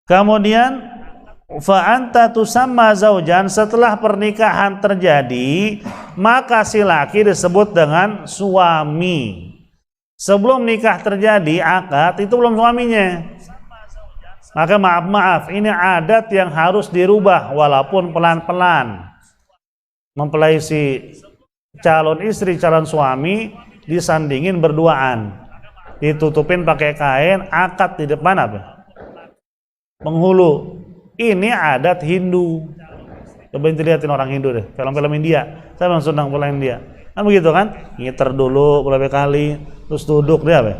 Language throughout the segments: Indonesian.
Kemudian fa anta tusamma zaujan, setelah pernikahan terjadi maka si laki disebut dengan suami. Sebelum nikah terjadi akad itu belum suaminya. Maka maaf, ini adat yang harus dirubah walaupun pelan-pelan. Mempelai si calon istri, calon suami disandingin berduaan, ditutupin pakai kain, akad di depan apa? Penghulu. Ini adat Hindu. Coba lihatin orang Hindu deh, film-film India. Saya memang senang film India. Kan begitu kan? Ngiter dulu beberapa kali, terus duduk dia apa?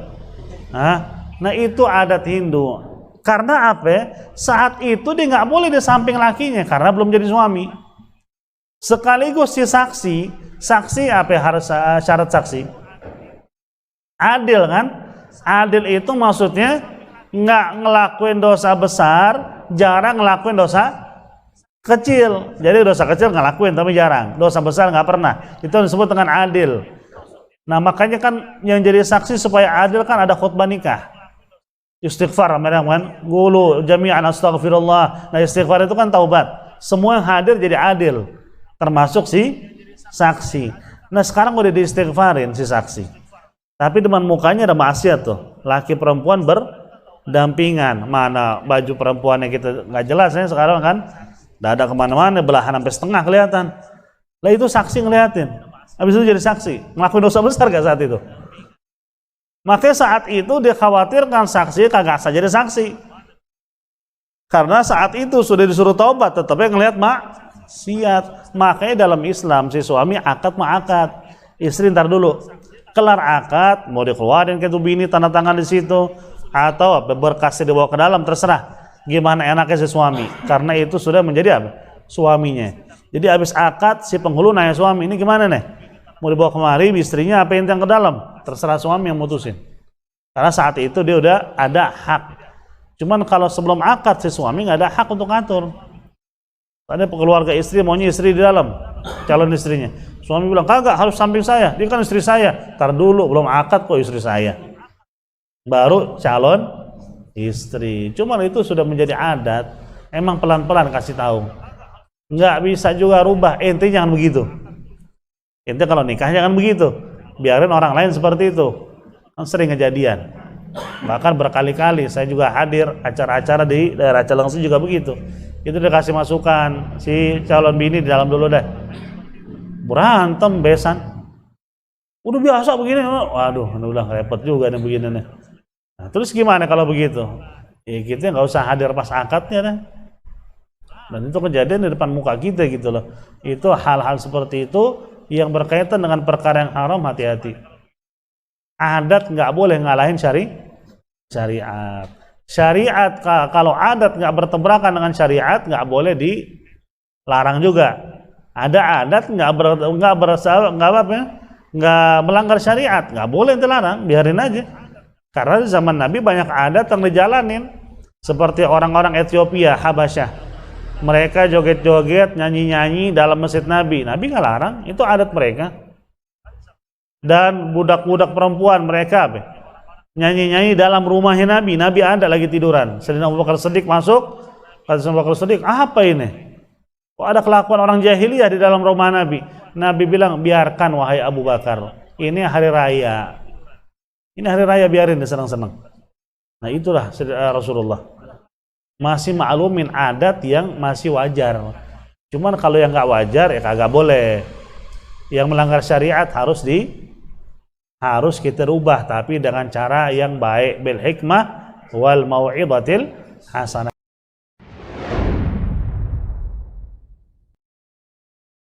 Nah itu adat Hindu. Karena apa? Saat itu dia nggak boleh di samping lakinya karena belum jadi suami. Sekaligus si saksi apa harus syarat saksi? Adil kan? Adil itu maksudnya nggak ngelakuin dosa besar, jarang ngelakuin dosa kecil. Jadi dosa kecil ngelakuin tapi jarang, dosa besar nggak pernah. Itu disebut dengan adil. Nah makanya kan yang jadi saksi supaya adil kan ada khutbah nikah, istighfar kan, gulu jami'an astaghfirullah. Nah istighfar itu kan taubat. Semua yang hadir jadi adil, termasuk si saksi. Nah sekarang udah diistighfarin si saksi, tapi depan mukanya ada maksiat tuh, laki perempuan berdampingan. Mana baju perempuannya kita nggak jelas ya sekarang kan, dada kemana-mana, belahan sampai setengah kelihatan. Lah itu saksi ngeliatin, habis itu jadi saksi, ngelakuin dosa besar gak saat itu? Makanya saat itu dikhawatirkan saksi kagak saja jadi saksi, karena saat itu sudah disuruh taubat tetapnya ngelihat maksiat. Makanya dalam Islam si suami akad ma'akad, istri ntar dulu kelar akad mau dikeluarin ke bini tanda tangan di situ atau berkasnya dibawa ke dalam, terserah gimana enaknya si suami, karena itu sudah menjadi apa? Suaminya. Jadi habis akad si penghulu nanya suami, ini gimana nih? Mau dibawa kemari istrinya apa yang ke dalam? Terserah suami yang mutusin. Karena saat itu dia udah ada hak. Cuman kalau sebelum akad si suami nggak ada hak untuk ngatur. Ada keluarga istri maunya istri di dalam, calon istrinya. Suami bilang kagak, harus samping saya, dia kan istri saya. Tar dulu belum akad kok istri saya, baru calon istri. Cuman itu sudah menjadi adat. Emang pelan-pelan kasih tahu. Nggak bisa juga rubah. Ente jangan begitu. Ente kalau nikah jangan begitu. Biarin orang lain seperti itu. Sering kejadian. Bahkan berkali-kali saya juga hadir acara-acara di daerah Cilengsi juga begitu. Itu dikasih masukan, si calon bini di dalam dulu deh. Berantem besan. Udah biasa begini. Waduh, udah repot juga nih begini nih. Nah, terus gimana kalau begitu? Ya kita nggak usah hadir pas akadnya deh. Dan itu kejadian di depan muka kita gitu loh. Itu hal-hal seperti itu yang berkaitan dengan perkara yang haram, hati-hati. Adat nggak boleh ngalahin syariat. Syariat kalau adat nggak bertabrakan dengan syariat nggak boleh dilarang juga. Ada adat nggak melanggar syariat nggak boleh dilarang, biarin aja. Karena di zaman Nabi banyak adat yang dijalanin, seperti orang-orang Ethiopia, Habasyah. Mereka joget-joget, nyanyi-nyanyi dalam masjid Nabi. Nabi nggak larang, itu adat mereka. Dan budak-budak perempuan mereka nyanyi-nyanyi dalam rumahnya Nabi. Nabi ada lagi tiduran. Sayyidina Abu Bakar Siddiq masuk. Kata Abu Bakar Siddiq, apa ini? Kok ada kelakuan orang jahiliyah di dalam rumah Nabi? Nabi bilang, biarkan wahai Abu Bakar. Ini hari raya. Ini hari raya, biarin dia senang-senang. Nah itulah Rasulullah. Masih maklumin adat yang masih wajar. Cuman kalau yang nggak wajar ya kagak boleh. Yang melanggar syariat harus kita rubah, tapi dengan cara yang baik, bil hikmah wal mau'izatil hasanah.